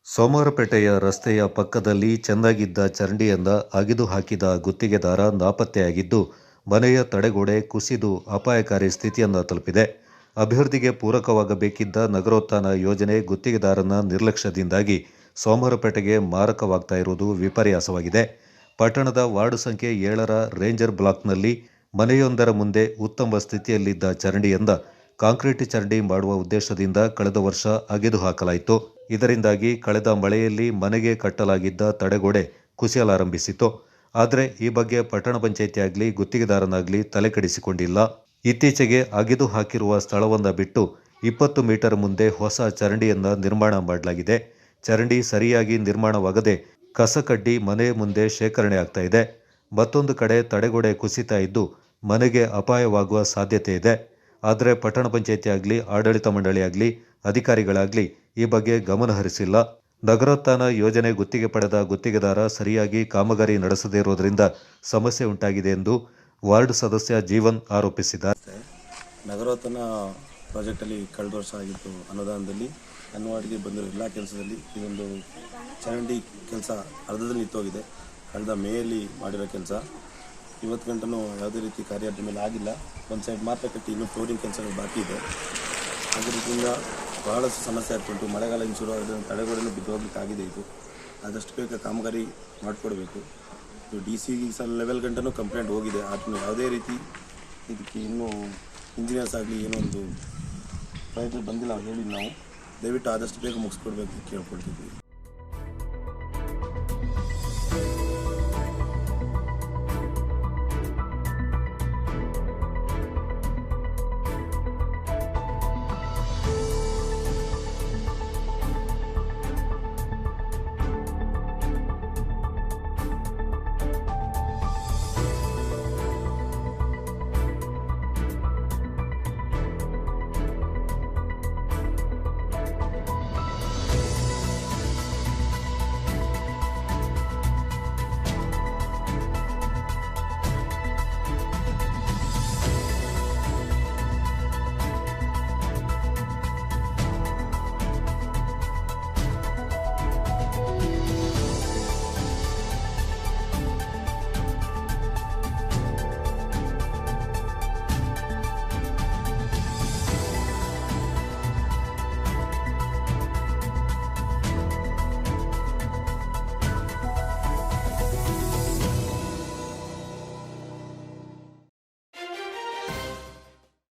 ಸೋಮವಾರಪೇಟೆಯ ರಸ್ತೆಯ ಪಕ್ಕದಲ್ಲಿ ಚೆಂದಾಗಿದ್ದ ಚರಂಡಿಯನ್ನ ಅಗೆದು ಹಾಕಿದ ಗುತ್ತಿಗೆದಾರ ನಾಪತ್ತೆಯಾಗಿದ್ದು, ಮನೆಯ ತಡೆಗೋಡೆ ಕುಸಿದು ಅಪಾಯಕಾರಿ ಸ್ಥಿತಿಯನ್ನ ತಲುಪಿದೆ. ಅಭಿವೃದ್ಧಿಗೆ ಪೂರಕವಾಗಬೇಕಿದ್ದ ನಗರೋತ್ಥಾನ ಯೋಜನೆ ಗುತ್ತಿಗೆದಾರನ ನಿರ್ಲಕ್ಷ್ಯದಿಂದಾಗಿ ಸೋಮವಾರಪೇಟೆಗೆ ಮಾರಕವಾಗ್ತಾ ಇರುವುದು ವಿಪರ್ಯಾಸವಾಗಿದೆ. ಪಟ್ಟಣದ ವಾರ್ಡ್ ಸಂಖ್ಯೆ 7ರ ರೇಂಜರ್ ಬ್ಲಾಕ್ನಲ್ಲಿ ಮನೆಯೊಂದರ ಮುಂದೆ ಉತ್ತಮ ಸ್ಥಿತಿಯಲ್ಲಿದ್ದ ಚರಂಡಿಯನ್ನ ಕಾಂಕ್ರೀಟ್ ಚರಂಡಿ ಮಾಡುವ ಉದ್ದೇಶದಿಂದ ಕಳೆದ ವರ್ಷ ಅಗೆದು ಹಾಕಲಾಯಿತು. ಇದರಿಂದಾಗಿ ಕಳೆದ ಮಳೆಯಲ್ಲಿ ಮನೆಗೆ ಕಟ್ಟಲಾಗಿದ್ದ ತಡೆಗೋಡೆ ಕುಸಿಯಲಾರಂಭಿಸಿತು. ಆದರೆ ಈ ಬಗ್ಗೆ ಪಟ್ಟಣ ಪಂಚಾಯಿತಿ ಆಗಲಿ ಗುತ್ತಿಗೆದಾರನಾಗಲಿ ತಲೆಕೆಡಿಸಿಕೊಂಡಿಲ್ಲ. ಇತ್ತೀಚೆಗೆ ಅಗೆದು ಹಾಕಿರುವ ಸ್ಥಳವನ್ನು ಬಿಟ್ಟು 20 ಮೀಟರ್ ಮುಂದೆ ಹೊಸ ಚರಂಡಿಯನ್ನ ನಿರ್ಮಾಣ ಮಾಡಲಾಗಿದೆ. ಚರಂಡಿ ಸರಿಯಾಗಿ ನಿರ್ಮಾಣವಾಗದೆ ಕಸಕಡ್ಡಿ ಮನೆ ಮುಂದೆ ಶೇಖರಣೆ ಆಗ್ತಾ ಇದೆ. ಮತ್ತೊಂದು ಕಡೆ ತಡೆಗೋಡೆ ಕುಸಿತಾ ಇದ್ದು ಮನೆಗೆ ಅಪಾಯವಾಗುವ ಸಾಧ್ಯತೆ ಇದೆ. ಆದರೆ ಪಟ್ಟಣ ಪಂಚಾಯಿತಿ ಆಗಲಿ ಆಡಳಿತ ಮಂಡಳಿ ಆಗಲಿ ಅಧಿಕಾರಿಗಳಾಗಲಿ ಈ ಬಗ್ಗೆ ಗಮನ ಹರಿಸಿಲ್ಲ. ನಗರೋತ್ಥಾನ ಯೋಜನೆ ಗುತ್ತಿಗೆ ಪಡೆದ ಗುತ್ತಿಗೆದಾರ ಸರಿಯಾಗಿ ಕಾಮಗಾರಿ ನಡೆಸದೇ ಇರುವುದರಿಂದ ಸಮಸ್ಯೆ ಉಂಟಾಗಿದೆ ಎಂದು ವಾರ್ಡ್ ಸದಸ್ಯ ಜೀವನ್ ಆರೋಪಿಸಿದ್ದಾರೆ. ನಗರೋತ್ಥಾನ ಪ್ರಾಜೆಕ್ಟಲ್ಲಿ ಕಳೆದ ವರ್ಷ ಆಗಿತ್ತು ಅನುದಾನದಲ್ಲಿ ನನ್ನ ವಾರ್ಡ್ಗೆ ಬಂದಿರೋ ಎಲ್ಲ ಕೆಲಸದಲ್ಲಿ ಇದೊಂದು ಚರಂಡಿ ಕೆಲಸ ಅರ್ಧದಲ್ಲಿ ನಿಂತೋಗಿದೆ. ಕಳೆದ ಮೇಯಲ್ಲಿ ಮಾಡಿರೋ ಕೆಲಸ ಇವತ್ತು ಗಂಟನೂ ಯಾವುದೇ ರೀತಿ ಕಾರ್ಯದ ಮೇಲೆ ಆಗಿಲ್ಲ. ಒಂದು ಸೈಡ್ ಮಾತ್ರ ಕಟ್ಟಿ ಇನ್ನೂ ಫ್ಲೋರಿಂಗ್ ಕೆಲಸಗಳು ಬಾಕಿ ಇದೆ. ಅದೇ ರೀತಿಯಿಂದ ಬಹಳಷ್ಟು ಸಮಸ್ಯೆ ಆಗ್ತುಂಟು. ಮಳೆಗಾಲ ಶುರು ಆಗೋದ್ರಿಂದ ತಡೆಗೋಡೆನೂ ಬಿದ್ದು ಹೋಗ್ಲಿಕ್ಕಾಗಿದೆ. ಇದು ಆದಷ್ಟು ಬೇಗ ಕಾಮಗಾರಿ ಮಾಡಿಕೊಡ್ಬೇಕು. ಇದು DC ಲೆವೆಲ್ ಗಂಟನೂ ಕಂಪ್ಲೇಂಟ್ ಹೋಗಿದೆ. ಆದ್ರೂ ಯಾವುದೇ ರೀತಿ ಇದಕ್ಕೆ ಇನ್ನೂ ಇಂಜಿನಿಯರ್ಸ್ ಆಗಲಿ ಏನೋ ಒಂದು ಪ್ರಯತ್ನ ಬಂದಿಲ್ಲ ಹೇಳಿ ನಾವು ದಯವಿಟ್ಟು ಆದಷ್ಟು ಬೇಗ ಮುಗಿಸ್ಕೊಡ್ಬೇಕು ಕೇಳ್ಕೊಳ್ತಿದ್ವಿ.